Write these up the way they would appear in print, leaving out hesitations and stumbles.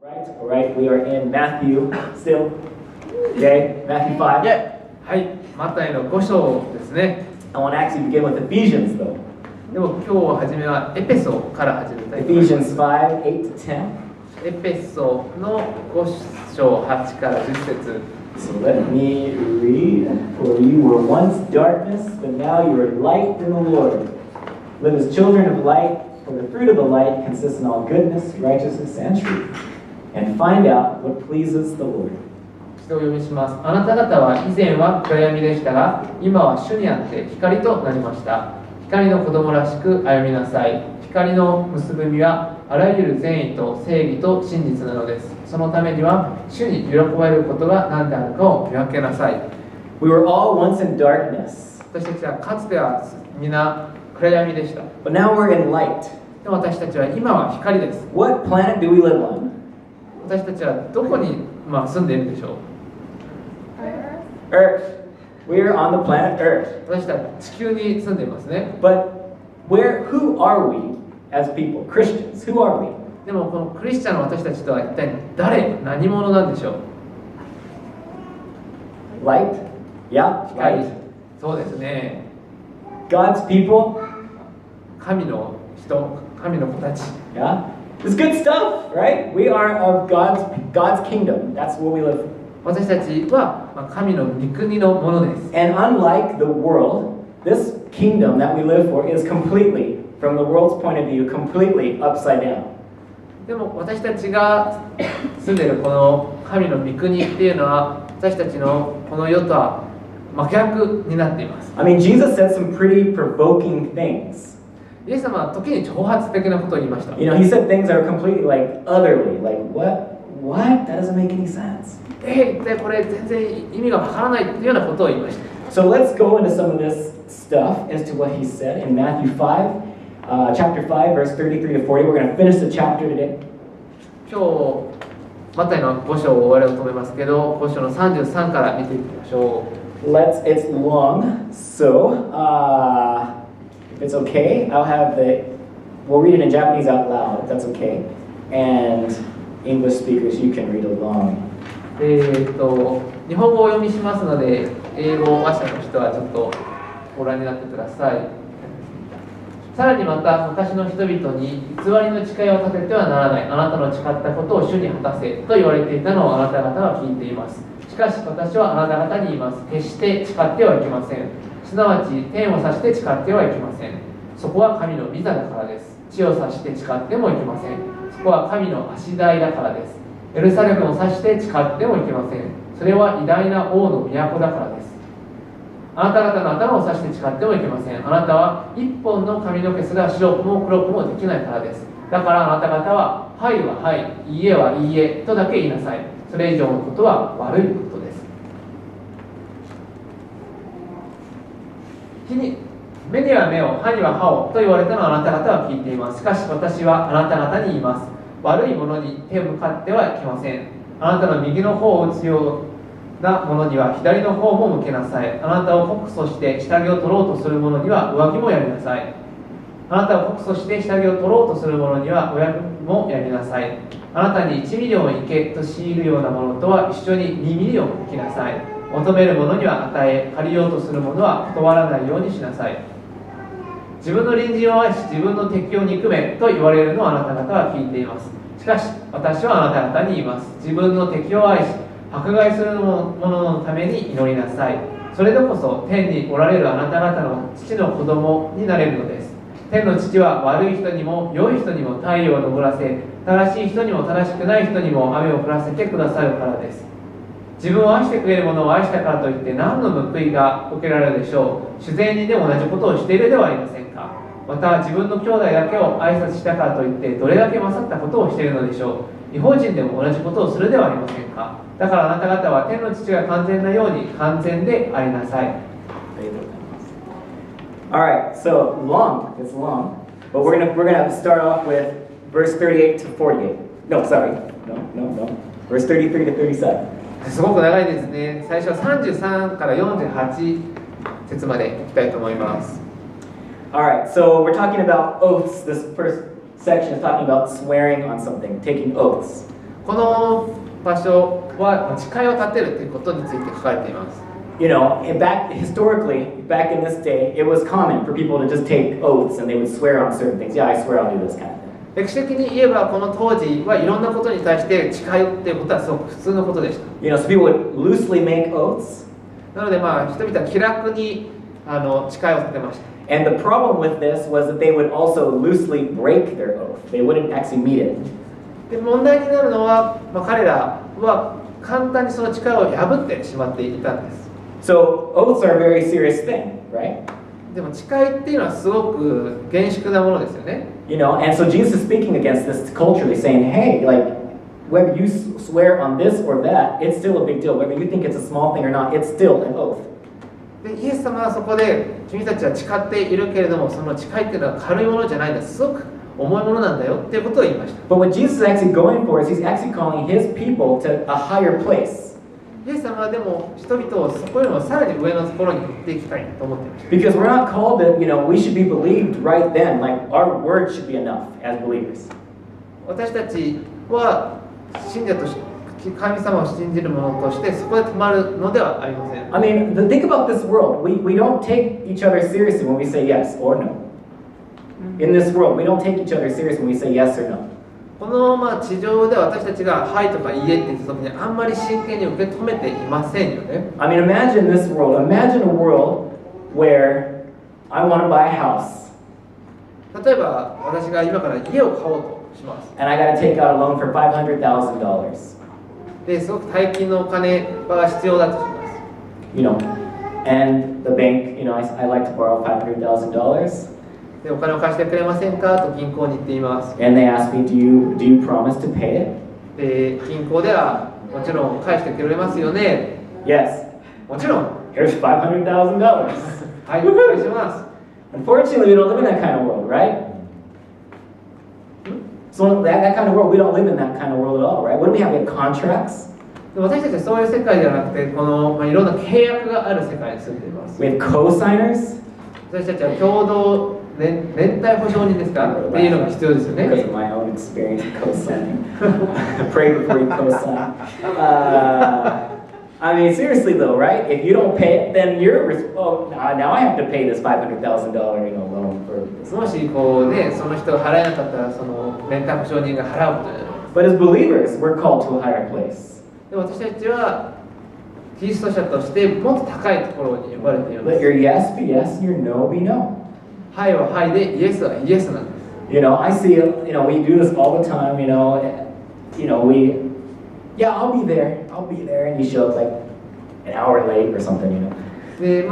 Right, all right, we are in Matthew still. Okay, Matthew 5. はい、マタイの5章ですね。I want to actually begin with Ephesians though. でも今日初めはエペソから始めたいと思います。Ephesians 5, 8 to 10. エペソの5章8から10節。So let me read. For you were once darkness, but now you are light in the Lord. Live as children of light, for the fruit of the light consists in all goodness, righteousness, and truth. And find out what pleases the Lord. 一度お読みします。あなた方は以前は暗闇でしたが、今は主にあって光となりました。光の子供らしく歩みなさい。光の結ぶ実はあらゆる善意と正義と真実なのです。そのためには主に喜ばれることが何であるかを見分けなさい。We were all once in darkness. 私たちはかつては皆暗闇でした。But now we're in light. でも私たちは今は光です。What planet do we live on? 私たちはどこに、住んでいるでしょう。Earth. We are on the planet Earth. 私たちは地球に住んでいますね。But who are we as people? Christians. Who are we? でもこのクリスチャンの私たちとは一体何者なんでしょう。 Light? Yeah, 光。 light. そうですね。God's people? 神の人、神の子たち。Yeah. It's good stuff, right? We are of God's kingdom. That's where we live. 私たちは神の御国のものです。And unlike the world, this kingdom that we live for is completely, from the world's point of view, completely upside down. でも私たちが住んでいるこの神の御国っていうのは私たちのこの世とは真逆になっています。I mean, Jesus said some pretty provoking things. イエス様は時に挑発的なことを言いました。You know, he said things that are completely like otherly, like what? That doesn't make any sense. 一体これ全然意味がわからないというようなことを言いました。So let's go into some of this stuff as to what he said in Matthew 5, chapter 5, verse 33 to 40. We're going to finish the chapter today. 今日マタイの5章を終わろうと思いますけど、5章の33から見ていきましょう。It's long, so if it's okay, we'll read it in Japanese out loud, if that's okay. And English speakers, you can read along. 日本語をお読みしますので、英語話者の人はちょっとご覧になってください。さらにまた昔の人々に偽りの誓いを立ててはならない。あなたの誓ったことを主に果たせと言われていたのをあなた方は聞いています。しかし私はあなた方に言います。決して誓ってはいけません。すなわち天を指して誓ってはいけません。そこは神の御座だからです。地を指して誓ってもいけません。そこは神の足台だからです。エルサレムを指して誓ってもいけません。それは偉大な王の都だからです。あなた方の頭を指して誓ってもいけません。あなたは一本の髪の毛すら白くも黒くもできないからです。だからあなた方ははいははい、いいえはいいえとだけ言いなさい。それ以上のことは悪いことです。目には目を、歯には歯をと言われたのをあなた方は聞いています。しかし私はあなた方に言います。悪いものに手を向かってはいけません。あなたの右の方を打つようなものには左の方も向けなさい。あなたを告訴して下着を取ろうとする者には上着もやりなさい。あなたを告訴して下着を取ろうとする者には上着もやりなさい。あなたに1ミリオン行けと強いるようなものとは一緒に2ミリオン行きなさい。求める者には与え、借りようとする者は断らないようにしなさい。自分の隣人を愛し、自分の敵を憎めと言われるのをあなた方は聞いています。しかし、私はあなた方に言います。自分の敵を愛し、迫害する者のために祈りなさい。それでこそ、天におられるあなた方の父の子供になれるのです。天の父は悪い人にも良い人にも太陽を昇らせ、正しい人にも正しくない人にも雨を降らせてくださるからです。自分を愛してくれる者を愛したからといって何の報いが受けられるでしょう。主税人でも同じことをしているではありませんか。また自分の兄弟だけを挨拶したからといってどれだけ勝ったことをしているのでしょう。違法人でも同じことをするではありませんか。だからあなた方は天の父が完全なように完全でありなさい。Alright, so it's long, but we're gonna start off with verse 38 to 48. No, sorry, no. Verse 33 to 37. すごく長いですね。最初は33から48節までいきたいと思います。Alright, so we're talking about oaths. This first section is talking about swearing on something, taking oaths. この場所は誓いを立てるということについて書かれています。You know, historically, back in this day, it was common for people to just take oaths and they would swear on certain things. Yeah, I swear I'll do this kind of thing. 歴史的に言えばこの当時はいろんなことに対して誓いっていうことはすごく普通のことでした。You know, so people would loosely make oaths. なのでまあ人々は気楽に誓いを立てました。And the problem with this was that they would also loosely break their oath. They wouldn't actually meet it. で問題になるのは、彼らは簡単にその誓いを破ってしまっていたんです。So oaths are a very serious thing, right? でも誓いっていうのはすごく厳粛なものですよね。You know, and so Jesus is speaking against this culturally, saying, hey, like, whether you swear on this or that, it's still a big deal. Whether you think it's a small thing or not, it's still an oath. でイエス様はそこで君たちは誓っているけれども、その誓いっていうのは軽いものじゃないんだ、すごく重いものなんだよっていうことを言いました。But what Jesus is actually going for is he's actually calling his people to a higher place. イエス様はでも人々をそこよりもさらに上のところに持っていきたいと思っていました。Because we're not called to, you know, we should be believed right then. Like our word should be enough as believers. 私たちは信者として神様を信じる者としてそこで止まるのではありません。I mean, think about this world. We don't take each other seriously when we say yes or no. In this world, we don't take each other seriously when we say yes or no. この地上で私たちがはいとかいいえって言った時にあんまり真剣に受け止めていませんよね。I mean, imagine this world. Imagine a world where I want to buy a house. 例えば私が今から家を買おうとします。And I got to take out a loan for $500,000. ですごく大金のお金が必要だとします。You know, and the bank, you know, I like to borrow $500,000. でお金を貸してくれませんかと銀行に言っています。And they ask me, do you promise to pay it? で銀行ではもちろん返してくれますよね。Yes. もちろん。Here's $500,000. はい、お願いします。Unfortunately, we don't live in that kind of world, right? So that kind of world, we don't live in that kind of world at all, right? What do we have? We have contracts. 私たちはそういう世界ではなくて、このいろんな契約がある世界に住んでいます。We have co-signers. 私たちは共同連帯保証人ですかっていうのが必要ですよね。Because of my own experience of co-signing. Pray before you co-sign. I mean, seriously though, right? If you don't pay it, then you're now I have to pay this $500,000 loan for this. もしこうね、その人が払えなかったらその連帯保証人が払うことになる。But as believers, we're called to a higher place. で私たちはキリスト者としてもっと高いところに呼ばれています。 Let your yes be yes and your no be no. はいははいで、イエスはイエスなんです。You know, I see, you know, we do this all the time, you know, yeah, I'll be there, and you show up like an hour late or something, you know. で、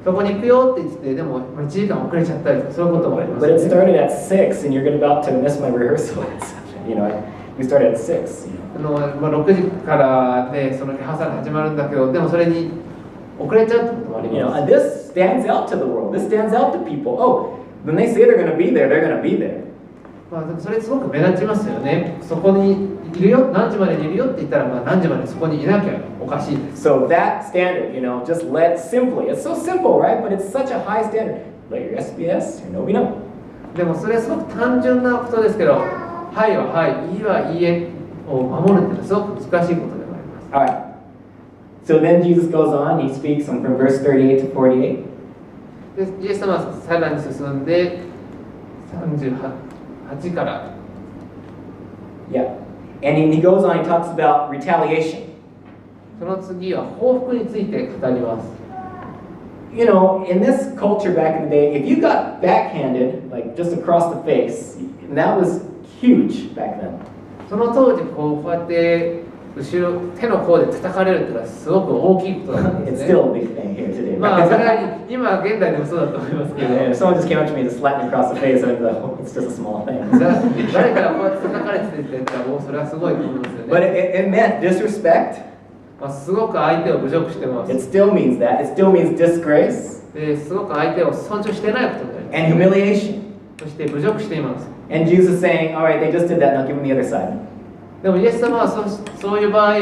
そこに行くよって言って、でも1時間遅れちゃったりとかそういうこともあります、ね。But it started at 6 and you're about to miss my rehearsal. You know, we started at 6. You know. 6時からでそのリハーサル始まるんだけど、でもそれに遅れちゃうってこともあります。You know, and this stands out to the world. This stands out to people. Oh, when they say they're going to be there, they're going to be there. でもそれすごく目立ちますよね。そこにいるよ、何時までにいるよって言ったら、何時までそこにいなきゃおかしいです。So that standard, you know, just let simply. It's so simple, right? But it's such a high standard. Let your yes be yes, your no be no. でもそれはすごく単純なことですけど、はいははい、いいはいいえを守るっていうのはすごく難しいことでもあります。All right. So then Jesus goes on. He speaks from verse 38 to 48. でイエス様はさらに進んで38から。Yeah. And he goes on. He talks about retaliation. その次は報復について語ります。You know, in this culture back in the day, if you got backhanded, like just across the face, that was huge back then. その当時こうやって後ろ手の甲で叩かれるっていうのはすごく大きいことなんです It's ね。 still a big thing here today. それは今現代でもそうだと思いますけど。 If someone just came up to me and just slapped me across the face, I'd be like, oh, it's just a small thing. 誰からこうやって叩かれてって言ったらもうそれはすごいと思いますよね。 But it meant disrespect. すごく相手を侮辱してます。 It still means that. It still means disgrace すごく相手を尊重してないことになります。 and humiliation. そして侮辱しています。 And Jesus is saying, all right, they just did that, now give them the other side. でもイエス様はそういう場合、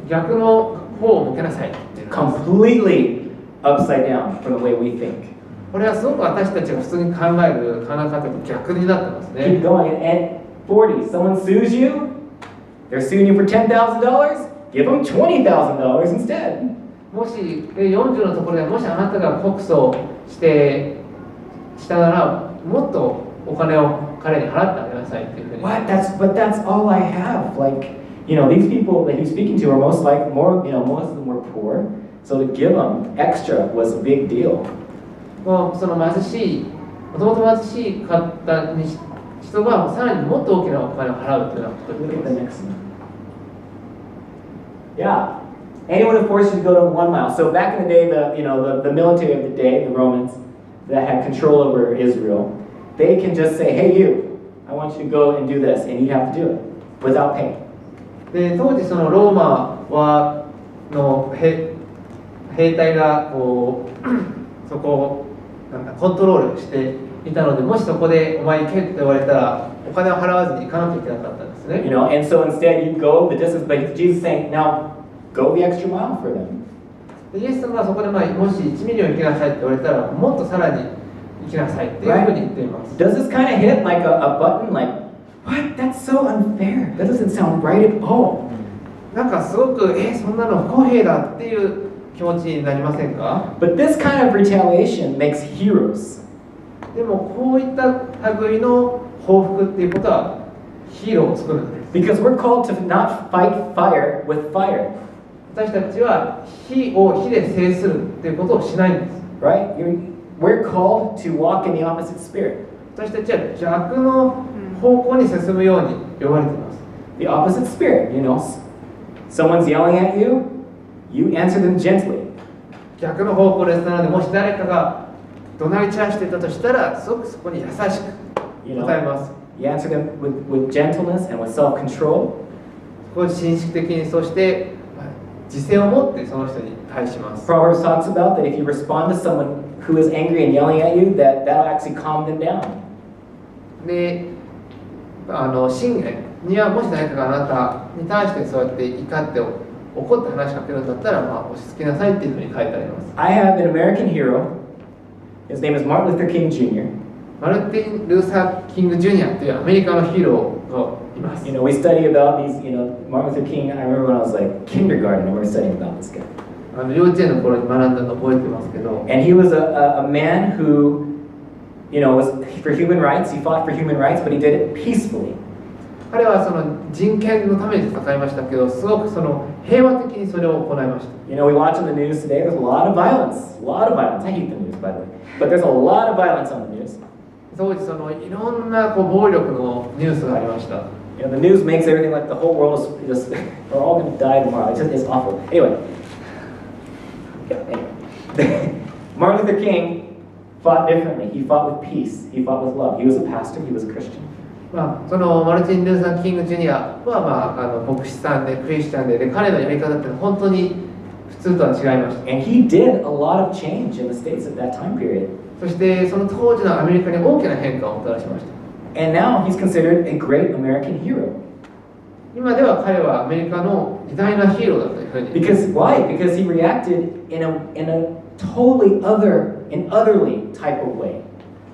逆の方を向けなさいって言ってるんです。 Completely upside down from the way we think. これはすごく私たちが普通に考える考え方と逆になってますね。 Keep going. At 40, someone sues you, They're suing you for $10,000? Give them $20,000 instead. もし40のところでもしあなたが告訴したならもっとお金を彼に払ってあげなさいっていうふうに。What? But that's all I have. Like, these people that he's speaking to are most of them were poor. So to give them extra was a big deal. もうその貧しい、もともと貧しい方に人がさらにもっと大きなお金を払うというようなことになります。Yeah. Anyone who forced you to go to 1 mile. So back in the day, the military of the day, the Romans, that had control over Israel, they can just say, hey you, I want you to go and do this, and you have to do it without pay. で当時そのローマの兵隊がこうそこをなんかコントロールしていたので、もしそこでお前行けって言われたらお金を払わずに行かなきゃいけなかったんですね。And so instead you go the distance, but Jesus is saying, now go the extra mile for them. でイエス様がそこでもし1ミリオン行きなさいって言われたらもっとさらに行きなさいっていうふうに言っています。Does this kind of hit like a button? Like, what? That's so unfair. That doesn't sound right at all. なんかすごくそんなの不公平だっていう気持ちになりませんか？ But this kind of retaliation makes heroes. でもこういった類の報復っていうことはヒーローを作るんです。Because we're called to not fight fire with fire. 私たちは火を火で制するっていうことをしないんです。Right? We're called to walk in the opposite spirit. 私たちは逆の方向に進むように呼ばれています。The opposite spirit, Someone's yelling at you, you answer them gently. 逆の方向です。なので、もし誰かが怒鳴り散らしていたとしたら、すごくそこに優しく答えます。You answer them with gentleness and with self-control. こう紳士的に、そして自制を持ってその人に対します。Proverbs talks about that if you respond to someone who is angry and yelling at you, that'll actually calm them down. で、信玄にはもし誰かがあなたに対してそうやって怒って怒って話しかけるんだったら、落ち着きなさいっていうふうに書いてあります。I have an American hero. His name is Martin Luther King Jr. マルティン・ルーサー・キング・ジュニアというアメリカのヒーローがいます。We study about these, Martin Luther King. I remember when I was like kindergarten, I remember studying about this guy. 幼稚園の頃に学んだの覚えてますけど。And he was a man who, was for human rights. He fought for human rights, but he did it peacefully. 彼はその人権のために戦いましたけど、すごくその平和的にそれを行いました。We watch on the news today. There's a lot of violence. A lot of violence. I hate the news, by the way. But there's a lot of violence on the news. 当時そのいろんな暴力のニュースがありました。The news makes everything like the whole world is just we're all going to die tomorrow. It's awful. Anyway, Martin Luther King fought differently. He fought with peace. He fought with love. He was a pastor. He was a Christian. そのマルティン・ルーサー・キング・ジュニアは、牧師さんでクリスチャンで、彼のやり方って本当に普通とは違いました。And he did a lot of change in the States at that time period. そしてその当時のアメリカに大きな変化をもたらしました。And now he's considered a great American hero. 今では彼はアメリカの偉大なヒーローだというふうに。Because why? Because he reacted in a totally otherly type of way.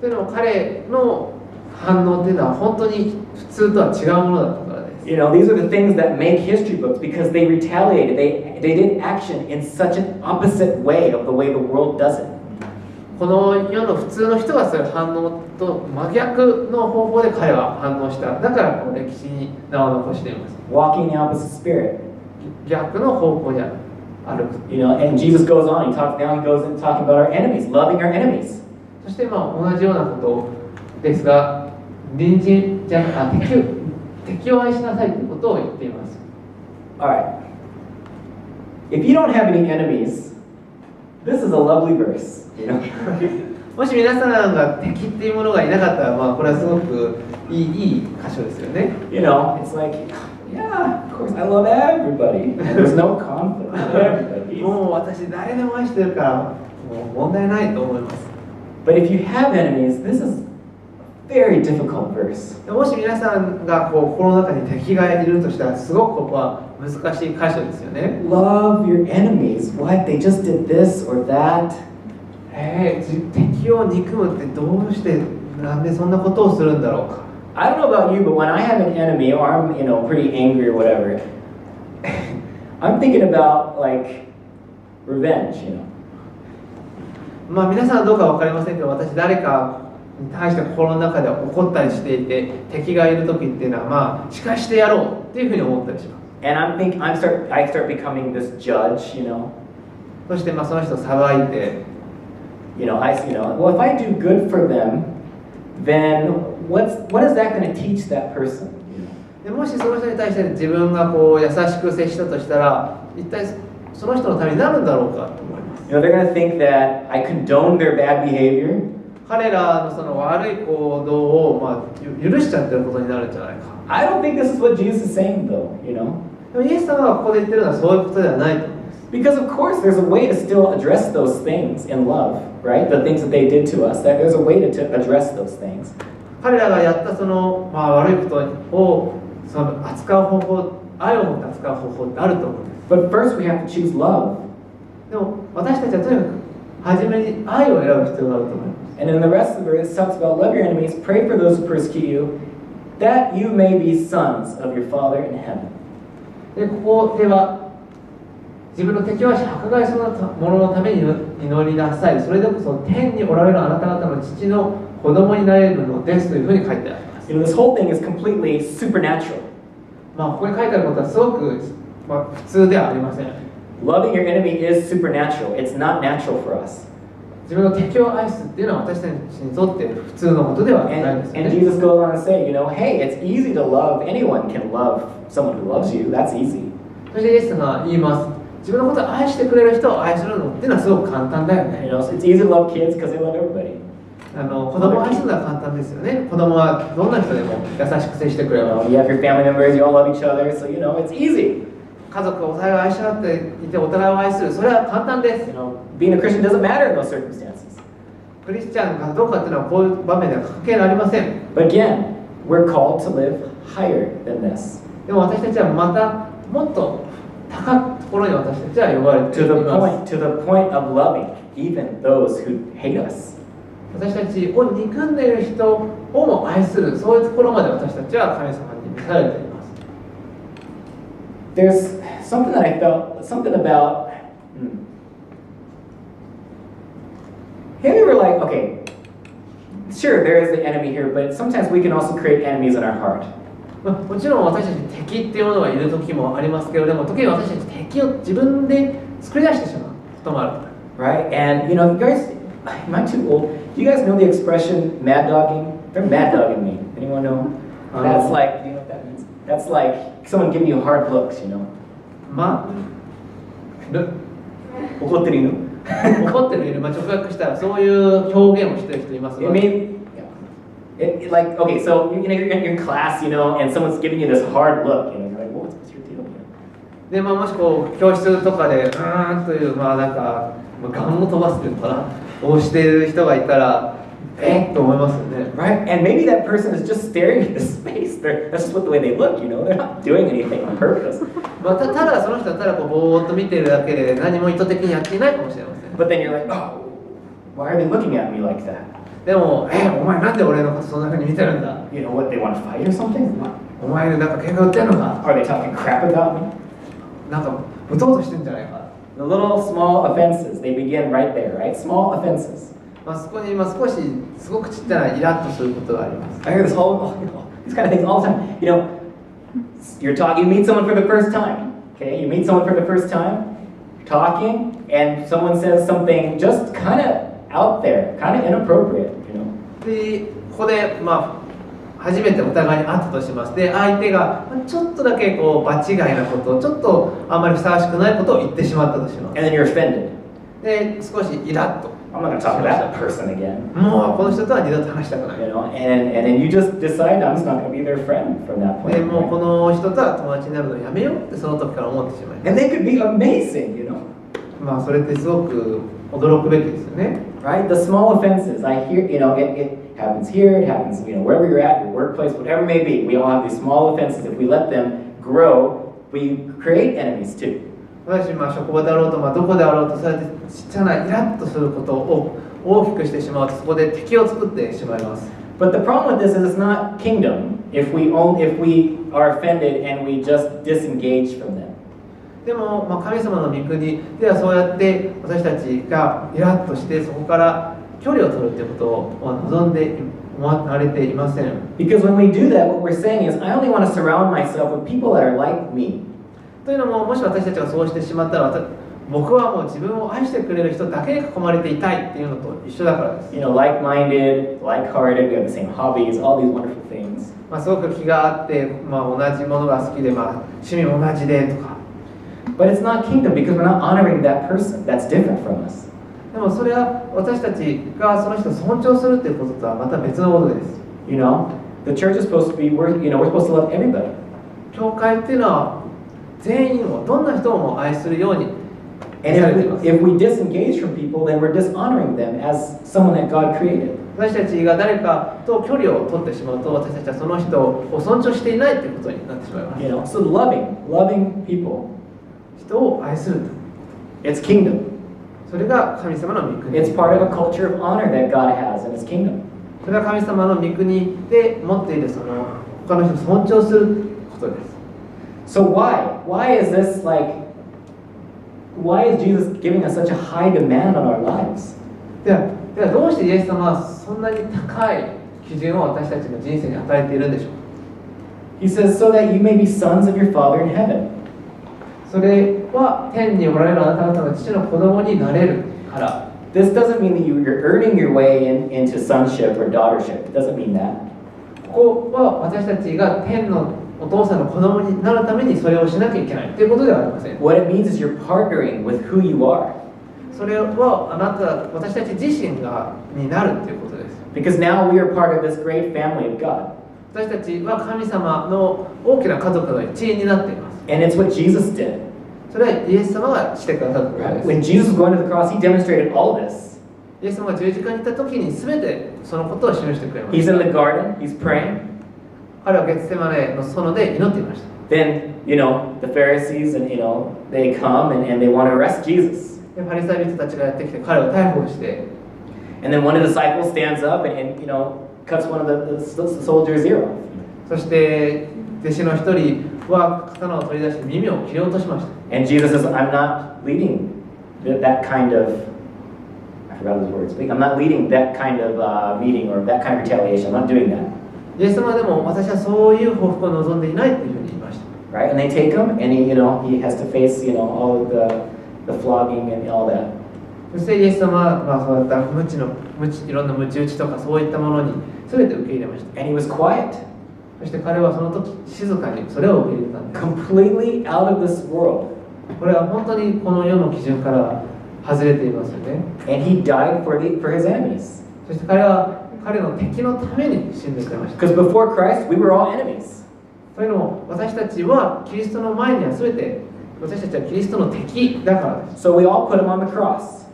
というのも彼の反応っていうのは本当に普通とは違うものだったからです。These are the things that make history books because they retaliated. They did action in such an opposite way of the way the world does it. この世の普通の人がする反応と真逆の方法で彼は反応した。だからこの歴史に名を残しています。Walking in the opposite spirit. 逆の方向に歩く。And Jesus goes on. Now he goes in talking about our enemies, loving our enemies. そして同じようなことですが、敵を愛しなさいということを言っています。Alright. If you don't have any enemies, this is a lovely verse. もし皆さんが敵っていうものがいなかったら、これはすごくいい箇所ですよね。It's like, yeah, of course, I love everybody. There's no conflict with everybody. もう私誰でも愛してるからもう問題ないと思います。But if you have enemies, this is a very difficult verse. もし皆さんが心の中に敵がいるとしたら、すごくここは難しい箇所ですよね。Love your enemies. What? They just did this or that. 敵を憎むってどうしてなんでそんなことをするんだろうか。I don't know about you, but when I have an enemy or I'm, pretty angry or whatever, I'm thinking about like revenge, まあ皆さんはどうか分かりませんけど、私誰かに対して心の中で怒ったりしていて、敵がいる時っていうのはまあ仕返してやろうっていうふうに思ったりします。And I start becoming this judge, そしてまあその人を裁いて、well, if I do good for them, then what is that going to teach that person? でもしその人に対して自分がこう優しく接したとしたら、一体その人のためになるんだろうかと思います。They're going to think that I condone their bad behavior. 彼らのその悪い行動をまあ許しちゃってることになるんじゃないか。I don't think this is what Jesus is saying, though. でもイエス様がここで言ってるのはそういうことではないと思います。Because of course there's a way to still address those things in love, right? The things that they did to us. That there's a way to address those things. 彼らがやったその、まあ、悪いことをその扱う方法、愛を持って扱う方法ってあると思うんです。But first we have to choose love. でも私たちはとにかく初めに愛を選ぶ必要があると思います。And in the rest of the verse, it talks about love your enemies, pray for those who persecute you, that you may be sons of your Father in heaven. でここでは自分の敵は迫害する者のために祈りなさい。それでこそ天におられるあなた方の父の子供になれるのですというふうに書いてあります。This whole thing is completely supernatural. まあここに書いてあることはすごく、まあ、普通ではありません。Loving your enemy is supernatural. It's not natural for us. 自分の敵を愛すっていうのは私たちにとって普通のことではないですよね。And Jesus goes on to say, hey, it's easy to love. Anyone can love someone who loves you. That's easy. そしてイエスが言います。自分のことを愛してくれる人を愛するのっていうのはすごく簡単だよね。It's easy to love kids because they love everybody. 子供を愛するのは簡単ですよね。子供はどんな人でも優しく接してくれる。You have your family members, you all love each other, so it's easy. 家族をお互いを愛し合っていてお互いを愛する。それは簡単です。Being a Christian doesn't matter in those circumstances. クリスチャンかどうかっていうのはこういう場面では関係ありません。But again, we're called to live higher than this. でも私たちはまたもっと高いところに私たちは呼ばれています。To the point of loving even those who hate us. 私たちを憎んでいる人をも愛する、そういうところまで私たちは神様に召されています。There's something that I felt, something about, have you ever like, okay, sure there is the enemy here, but sometimes we can also create enemies in our heart. もちろん私たちに敵っていうものがいる時もありますけれども、時に私たち敵を自分で作り出してしまうこともある。Right? And you guys, am I too old? Do you guys know the expression mad dogging? They're mad dogging me. Anyone know? That's like, do you know what that means? That's like someone giving you hard looks, 怒ってる犬怒ってる犬、直訳したらそういう表現をしてる人いますが。Like, okay, so you're in your class, and someone's giving you this hard look, you're like, what's your deal? で、もしこう教室とかでという、なんかガンを飛ばすっていうのかな、をしている人がいたら、と思いますよね。Right? And maybe that person is just staring at the space. That's just the way they look, They're not doing anything on purpose. ただその人はただこうぼーっと見ているだけで何も意図的にやっていないかもしれません。But then you're like, oh, why are they looking at me like that? でも、お前なんで俺のことそんな風に見てるんだ？ What, they want to fight or something? お前なんか喧嘩売ってんのか？ Are they talking crap about me? なんか打とうとしてんじゃないか？ The little small offenses, they begin right there, right? Small offenses. そこに少しすごくちっちゃなイラッとすることがあります。 I hear this these kind of things all the time. You meet someone for the first time. Okay, you meet someone for the first time, talking, and someone says something just kind of out there, kind of inappropriate, で、ここで初めてお互いに会ったとします。で、相手がちょっとだけこう場違いなことを、ちょっとあまりふさわしくないことを言ってしまったとします。 And then you're offended. で、少しイラッと。I'm not going to talk to that person again. もうこの人とは二度と話したくない。And then you just decide I'm just not going to be their friend from that point. で、もうこの人とは友達になるのをやめようってその時から思ってしまいます。And they could be amazing, それってすごく驚くべきですよね。Right? The small offenses. I hear, it happens here, it happens, wherever you're at, your workplace, whatever it may be. We all have these small offenses. If we let them grow, we create enemies too. 私、職場であろうと、どこであろうと、そうやってちっちゃなイラッとすることを大きくしてしまうと、そこで敵を作ってしまいます。But the problem with this is it's not kingdom if we are offended and we just disengage from them. でも、神様の御国ではそうやって私たちがイラッとしてそこから距離を取るということを望んで思われていません。Because when we do that, what we're saying is, I only want to surround myself with people that are like me. というのも、もし私たちがそうしてしまったら、僕はもう自分を愛してくれる人だけに囲まれていたいっていうのと一緒だからです。Like-minded, like-hearted, we have the same hobbies, all these wonderful things. すごく気があって、同じものが好きで、趣味も同じでとか。But it's not kingdom because we're not honoring that person that's different from us. でもそれは私たちがその人を尊重するっていうこととはまた別のことです。You know, the church is supposed to be, we're supposed to love everybody. 教会っていうのは全員をどんな人も愛するように And if we disengage from people, then we're dishonoring them as someone that God created. 私たちが誰かと距離を取ってしまうと、私たちはその人を尊重していないということになってしまいます。You know, so loving people. 人を愛する。It's kingdom. それが神様の御国。It's part of a culture of honor that God has in His kingdom. それは神様の御国で持っているその他の人を尊重することです。So why is this why is Jesus giving us such a high demand on our lives? ではどうしてイエス様はそんなに高い基準を私たちの人生に与えているんでしょうか。 He says, so that you may be sons of your Father in heaven. それは天におられるあなた方の父の子供になれるから。This doesn't mean that you're earning your way into sonship or daughtership. It doesn't mean that. ここは私たちが天のお父さんの子供になるためにそれをしなきゃいけないということではありません。What it means is you're partnering with who you are. それは私たち自身になるということです。Because now we are part of this great family of God. 私たちは神様の大きな家族の一員になっています。And it's what Jesus did. それはイエス様がしてくださったことです。When Jesus was going to the cross, He demonstrated all this. イエス様が十字架に行った時に全てそのことを示してくれました。He's in the garden, He's praying. 彼はゲツセマネの園で祈っていました。Then, the Pharisees and, they come and they want to arrest Jesus. でパリサイ人たちがやってきて彼を逮捕して、And then one of the disciples stands up and cuts one of the soldiers' ear off. そして弟子の一人は刀を取り出して耳を切り落としました。And Jesus says, I'm not leading that kind of, I forgot his words, I'm not leading that kind of meeting or that kind of retaliation. I'm not doing that. イエス様はでも私はそういう報復を望んでいないというふうに言いました。Right? And they take him and he has to face, all of the flogging and all that. そしてイエス様はそういったいろんな鞭打ちとかそういったものに全て受け入れました。And he was quiet. そして彼はその時静かにそれを受け入れたんです。Completely out of this world. これは本当にこの世の基準から外れていますよね。And he died for his enemies. そして彼は彼の敵のために死んでくれました。 Because before Christ, we were all enemies. というのも私たちはキリストの前には全て私たちはキリストの敵だからです。 So we all put him on the cross.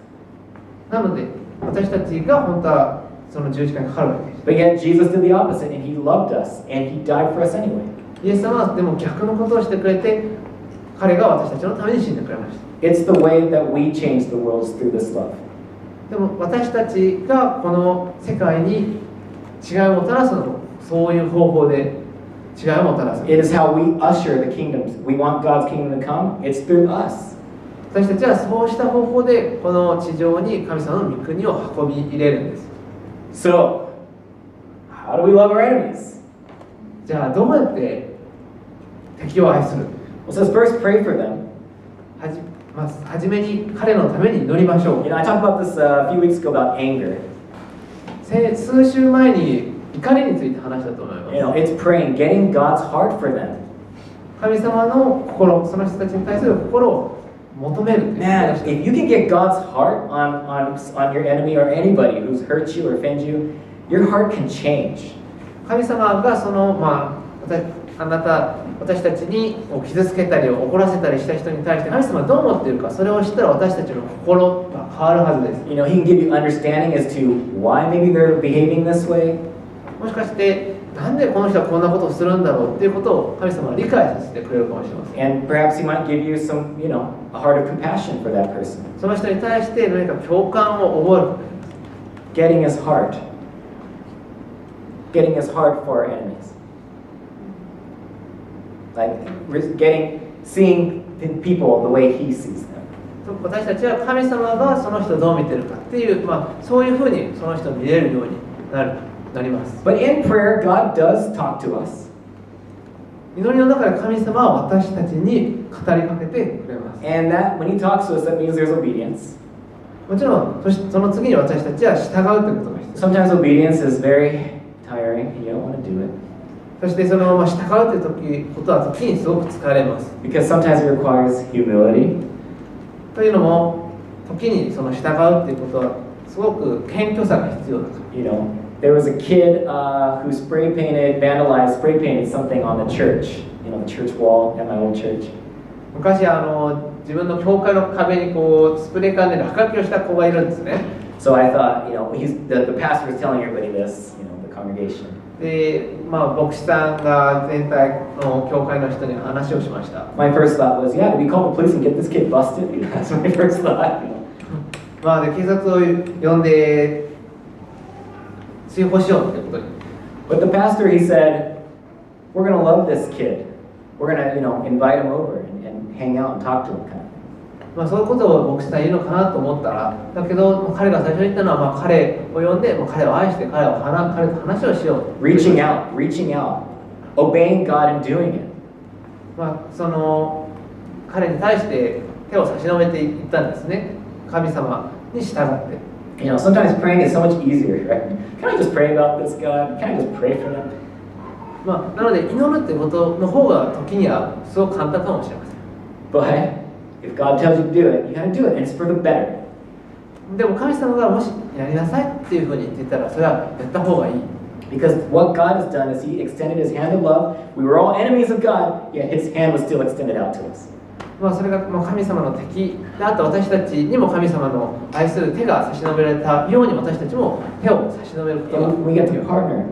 なので私たちが本当はその十字架にかかるわけです。 But yet Jesus did the opposite and he loved us and he died for us anyway. イエス様はでも逆のことをしてくれて彼が私たちのために死んでくれました。 It's the way that we change the world through this love. でも私たちがこの世界に違いをもたらすのもそういう方法で違いをもたらす。 It is how we usher the kingdoms. We want God's kingdom to come. It's through us. 私たちはそうした方法でこの地上に神様の御国を運び入れるんです。 So, how do we love our enemies? じゃあどうやって敵を愛する？ Well, it says first pray for them. はじめに彼のために祈りましょう。 I talked about this a few weeks ago about anger. 数週前に怒りについて話したと思います。It's praying, getting God's heart for them. 神様の心、その人たちに対する心を求める。Man, if you can get God's heart on your enemy or anybody who's hurt you or offended you, your heart can change. 神様が私たちに傷つけたり怒らせたりした人に対して神様はどう思っているか、それを知ったら私たちの心が変わるはずです。He can give you understanding as to why maybe they're behaving this way. もしかしてなんでこの人はこんなことをするんだろうっていうことを神様は理解させてくれるかもしれません。 And perhaps He might give you some, a heart of compassion for that person. その人に対して何か共感を覚える。 Getting His heart. getting his heart for our enemies. Like seeing people the way he sees them. 私たちは神様がその人をどう見てるかっていう、そういうふうにその人を見れるようになります。But in prayer, God does talk to us. 祈りの中で神様は私たちに語りかけてくれます。And that when he talks to us, that means there's obedience. もちろん、その次に私たちは従うということが必要。Sometimes obedience is very tiring and you don't want to do it. そしてその従うということは時にすごく疲れます。Because sometimes it requires humility. というのも、時にその従うということはすごく謙虚さが必要だから。You know, there was a kid who vandalized, spray painted something on the church. You know, the church wall at my old church. 昔自分の教会の壁にスプレー缶で落書きをした子がいるんですね。So I thought, you know, the pastor was telling everybody this, you know, the congregation. で、牧師さんが全体の教会の人に話をしました。My first thought was, yeah, did we call the police and get this kid busted? That's my first thought. You know. で警察を呼んで追放しようってことに。But the pastor, he said, we're going to love this kid. We're going to, you know, invite him over and hang out and talk to him. Kind of. そういうことを牧師さん言うのかなと思ったら、だけど彼が最初に言ったのは、彼を呼んで、彼を愛して彼と話をしよう。Reaching out, obeying God and doing it. その彼に対して手を差し伸べていったんですね。神様に従って。You know, sometimes praying is so much easier, right? Can I just pray about this, God? Can I just pray for them? なので祈るってことの方が時にはすごく簡単かもしれません。But if God tells you to do it, you gotta do it, and it's for the better. でも神様がもしやりなさいっていうふうに言ってたら、それはやった方がいい。Because what God has done is He extended His hand of love. We were all enemies of God, yet His hand was still extended out to us. それが神様の敵であった私たちにも神様の愛する手が差し伸べられたように、私たちも手を差し伸べることが。We get to partner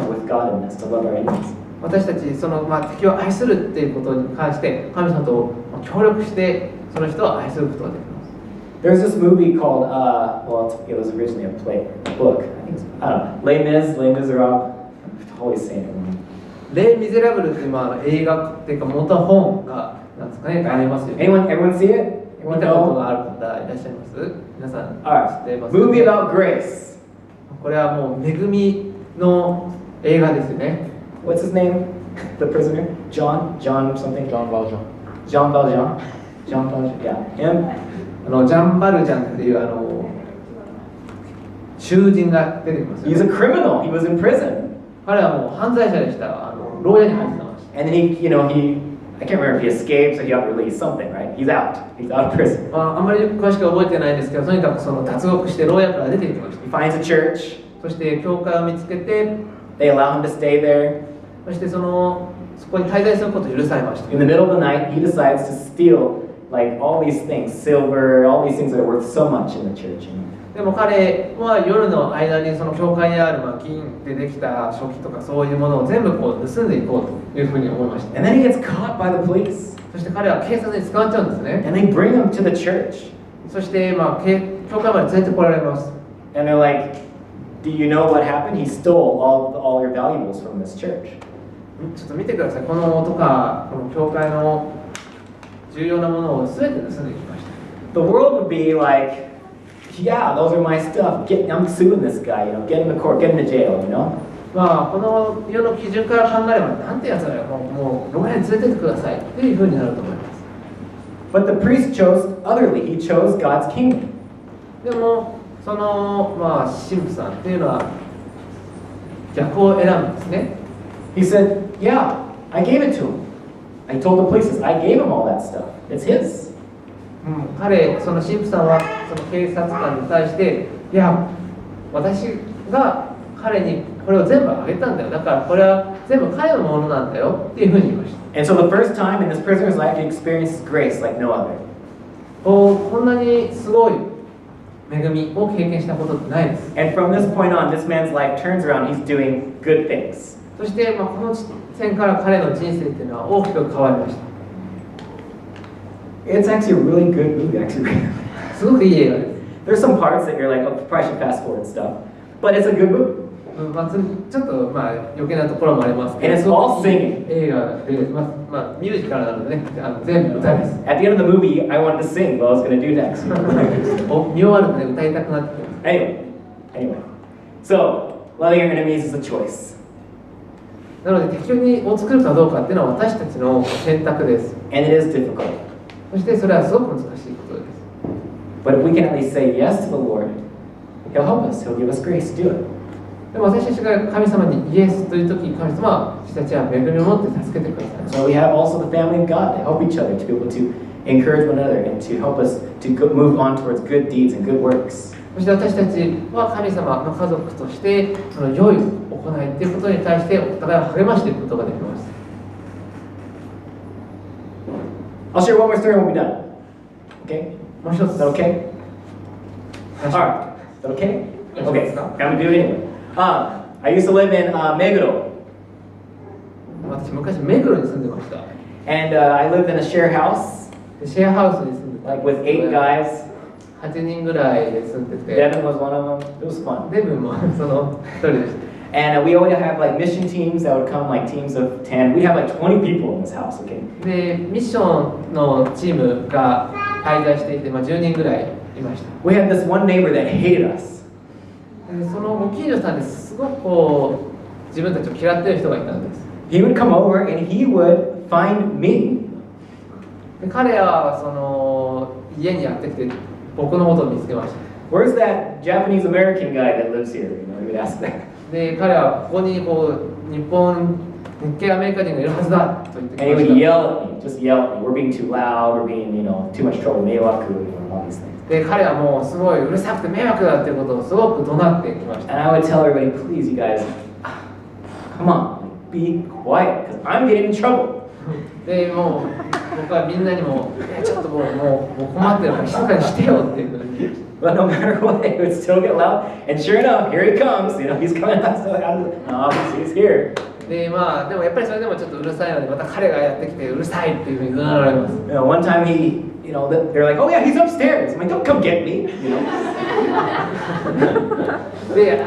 with God in this to love our enemies. 私たちその敵を愛するっていうことに関して神様と協力してその人を愛することができます。There's this movie called, it was originally a book. I think it's, Les Miserables. I'm always saying it wrong. レイ・ミゼラブルっていう映画っていうか元本がなんですかね、ありますよね。Everyone see it? 見たことがある方いらっしゃいます？皆さん知っています？ Movie about grace. これはもう恵みの映画ですよね。What's his name? The prisoner? John something? Jean Valjean. Yeah. Him. ジャン・バルジャンっていう囚人が出てきます、ね。He's a criminal. He was in prison. 彼はもう犯罪者でした。牢屋に入ってました。And then I can't remember if he escaped or he got released, something, right? He's out of prison. あんまり詳しく覚えてないんですけど、とにかくその脱獄して牢屋から出てきました。He finds a church. そして教会を見つけて、They allow him to stay there. そしてそこに滞在することを許されました。In the middle of the night, he decides to steal like all these things, silver, all these things that are worth so much in the church. でも彼は夜の間にその教会にある金でできた書記とかそういうものを全部盗んでいこうというふうに思いました。And then he gets caught by the police. そして彼は警察に捕まっちゃうんですね。And they bring him to the church. そして教会まで連れてこられます。And they're like, do you know what happened? He stole all your valuables from this church. ちょっと見てください。この男がこの教会の重要なものを全て盗んでいきました。The world would be like, yeah, those are my stuff. I'm suing this guy, get him to court, get him to jail, この世の基準から考えれば、なんてやつだよ、もう牢屋に連れてってくださいっていうふうになると思います。But the priest chose otherly. He chose God's kingdom. でも、その神父さんっていうのは逆を選ぶんですね。He said, yeah, I gave it to him. I told the police, I gave him all that stuff. It's his. その神父さんはその警察官に対して、いや、私が彼にこれを全部あげたんだよ。だからこれは全部彼のものなんだよっていうふうに言いました。And so the first time in this prisoner's life, he experiences grace like no other. こんなにすごい恵みを経験したことってないです。And from this point on, this man's life turns around. He's doing good things. そしてこの点から彼の人生っていうのは大きく変わりました。It's actually a really good movie, actually. すごくいい映画です。There's some parts that you're like, oh, probably should fast forward stuff. But it's a good movie. まあ、ちょっとまあ余計なところもありますけ And ど、 it's all singing. 映画で、まあ、ミュージカルなのでね、全部歌います。 At the end of the movie, I wanted to sing what I was going to do next. 見終わるとね、歌いたくなってくる。Anyway. So, loving your enemies is a choice. なので敵を作るかどうかっていうのは私たちの選択です。 And it is difficult. そしてそれはすごく難しいことです。 But if we can at least say yes to the Lord, He'll help us. He'll give us grace to do it. でも私たちが神様にイエスという時、神様は私たちは恵みを持って助けてください。 So we have also the family of God to help each other, to be able to encourage one another and to help us to move on towards good deeds and good works. そして私たちは神様の家族としてその良い行いということに対してお互いを励ましていくことができます。 I'll share one more story when we're done. Okay? もう一つ。 Is that okay? Alright. Is that okay? Okay. I'm going to do it anyway. I used to live in Meguro. 私昔目黒に住んでました。 And I lived in a share house, でシェアハウスに住んでた。 like with 8 guys. 8人ぐらいで住んでて。 Devin was one of them. It was fun. デブもその一人でした。 And we always have like mission teams that would come, like teams of 10. We'd have like 20 people in this house, okay? でミッションのチームが滞在していて、10人ぐらいいました。 We had this one neighbor that hated us. でそのご近所さんですごくこう自分たちを嫌っている人がいたんです。 He would come over and he would find me. で彼はその家にやってきて僕のことを見つけました。 Where's that Japanese American guy that lives here? You know, he would ask that. で彼はここにこう日系アメリカ人がいるはずだと言ってき And ま he し would た。 yell at me, just yell at me. We're being too loud, we're being, too much trouble, meiwaku, all these things. で彼はもうすごいうるさくて迷惑だっていうことをすごく怒鳴ってきました。 And I would tell everybody, please, you guys, come on, be quiet, because I'm getting in trouble. でもう僕はみんなにもちょっともう困ってるから静かにしてよっていうふうに。 But no matter what, it would still get loud. And sure enough, here he comes. He's coming out of the he's here. ででもやっぱりそれでもちょっとうるさいのでまた彼がやってきてうるさいっていうふうに怒鳴られます。One time they're like, oh yeah, he's upstairs. I'm like, don't come get me. で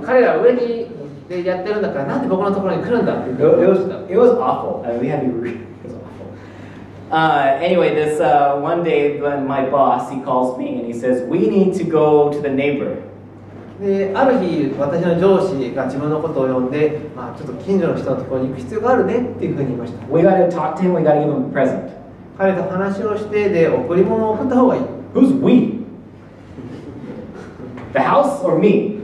彼ら上にでやってるんだからなんで僕のところに来るんだっていうふうに言いました。It was awful. I mean, we had to be. It was awful. Anyway, this one day, my boss he calls me and he says, we need to go to the neighbor. である日私の上司が自分のことを呼んで、ちょっと近所の人のところに行く必要があるねっていうふうに言いました。We got to talk to him. We got to give him a present. 彼と話をしてで贈り物を送った方がいい。Who's we? The house or me?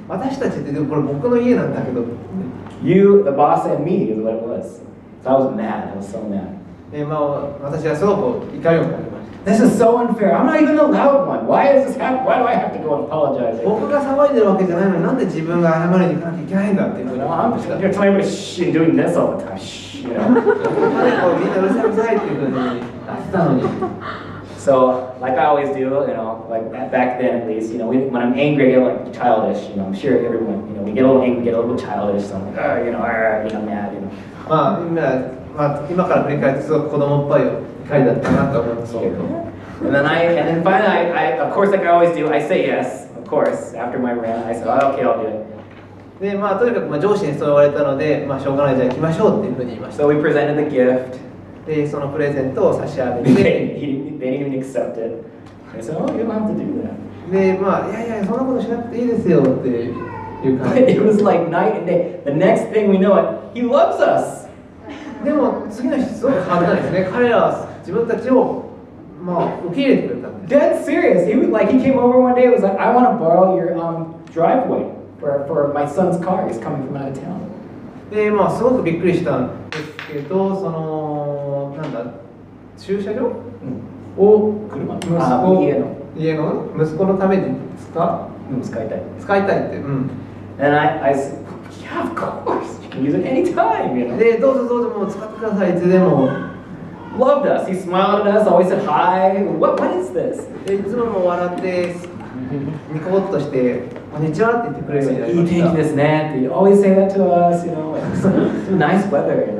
私たちってでもこれ僕の家なんだけど。You, the boss, and me is what it was. So I was mad. I was so mad. で私はすごく怒りを感じました。This is so unfair. I'm not even the loud one. Why is this happen? Why do I have to go and apologize? 僕が騒いでるわけじゃないのになんで自分が謝りに行かなきゃいけないんだっていうふうに思いました。You're telling everybody shh and doing this all the time. Shh, みんなうるさいうるさいっていうふうにやってたのに。So, like I always do, like back then at least, when I'm angry, I get like childish. I'm sure everyone, we get a little angry, get a little bit childish. So I'm like, mad. 今から振り返ってすごく子供っぽい怒りだったなと思うんですけど。And then finally, I of course, like I always do, I say yes. Of course, after my rant, I said, oh, okay, I'll do it. でとにかく上司にそう言われたので、しょうがないじゃあ行きましょうっていうふうに言いました。 So we presented the gift. でそのプレゼントを差し上げ They て。didn't even accept it. I said, oh, you don't have to do that. でいやそんなことしなくていいですよっていう感じ。 It was like night and day. The next thing we know it, he loves us. でも次の日すごく変わったんですね。彼らは自分たちを受け入れてくれたんです。 Dead serious. He came over one day. It was like, I want to borrow your driveway for my son's car. He's coming from out of town. ですごくびっくりしたんですけど、駐車場を家の息子のために使いたいって。And I said, yeah, of course. You can use it anytime. でどうぞもう使ってくださいいつでも。Loved us. He smiled at us. Always said hi. What is this? でいつも笑ってニコッとしてこんにちはって言ってくれるようになりました。いい天気ですねって always say that to us. It's nice weather.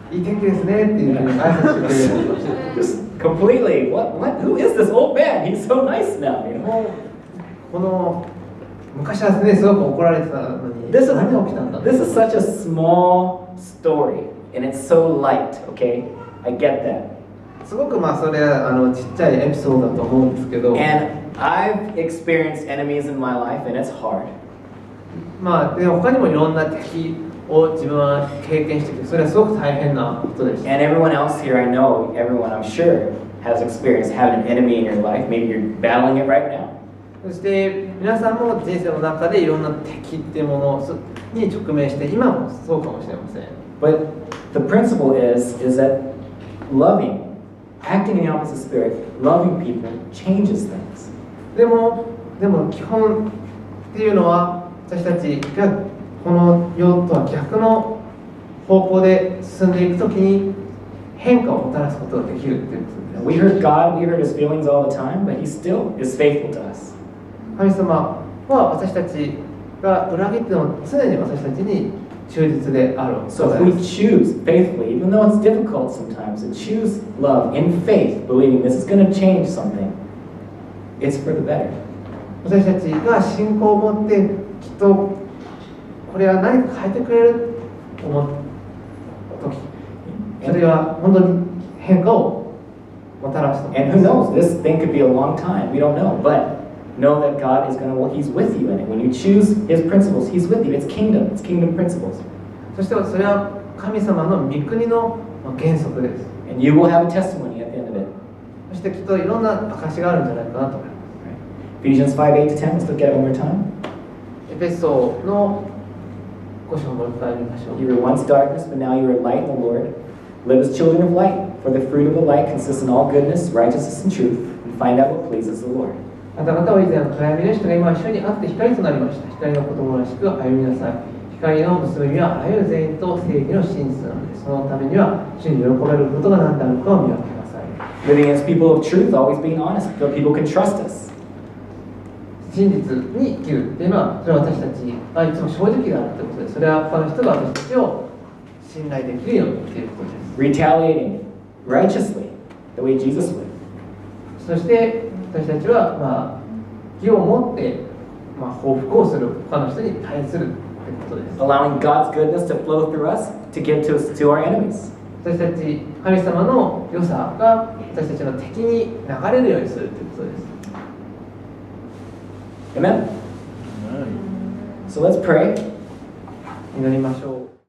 いい天気ですねっていうふうに挨拶してくれるようになりました。Just completely. What? Who is this old man? He's so nice now. この昔はね、すごく怒られてたのに、 This is, 何が起きたんだ。 this is such a small story, and it's so light, okay? I get that. すごくそれはちっちゃいエピソードだと思うんですけど、 And I've experienced enemies in my life, and it's hard. で他にもいろんな敵を自分は経験してきて、それはすごく大変なことです。 And everyone else here, I know, everyone I'm sure has experienced having an enemy in your life. Maybe you're battling it right now. そして皆さんも人生の中でいろんな敵っていうものに直面して、今もそうかもしれません。 But the principle is that loving, acting in the opposite spirit, loving people changes things. でも基本っていうのは、私たちがこの世とは逆の方向で進んでいくときに変化をもたらすことができるっていうことです。 We hurt God, we hurt His feelings all the time, but He still is faithful to us. 神様は私たちが裏切っても常に私たちに忠実である。 So if we choose faithfully, even though it's difficult sometimes, to choose love in faith, believing this is going to change something, it's for the better. 私たちが信仰を持ってきっとこれは何か変えてくれると思った時、それは本当に変化をもたらすと。 And who knows, this thing could be a long time, we don't know, but know that God is going to, well, He's with you in it. When you choose His principles, He's with you. It's kingdom principles. そしてそれは神様の御国の原則です。 And you will have a testimony at the end of it. そしてきっといろんな証があるんじゃないかなと思います。 Ephesians 5:8-10, let's look at it one more time. エペソの5章をもう一回見ましょう。 You were once darkness, but now you are light in the Lord. Live as children of light, for the fruit of the light consists in all goodness, righteousness, and truth, and find out what pleases the Lord. あなた方は以前は暗闇でしたが、今は主にあって光となりました。光の子供らしく歩みなさい。光の結び目はあらゆる善意と正義の真実なのです。そのためには主に喜べることが何であるかを見分けなさい。 Living as people of truth, always being honest, so people can trust us. 真実に生きるっていうのは、それは私たちがいつも正直であるということです。それは他の人が私たちを信頼できるようにということです。 Retaliating righteously, the way Jesus would. そして私たちは、義を持って、報復をする、他の人に対するということです。 Allowing God's goodness to flow through us to give to our enemies. 私たち、神様の良さが私たちの敵に流れるようにするということです。Amen? So let's pray. 祈りましょう。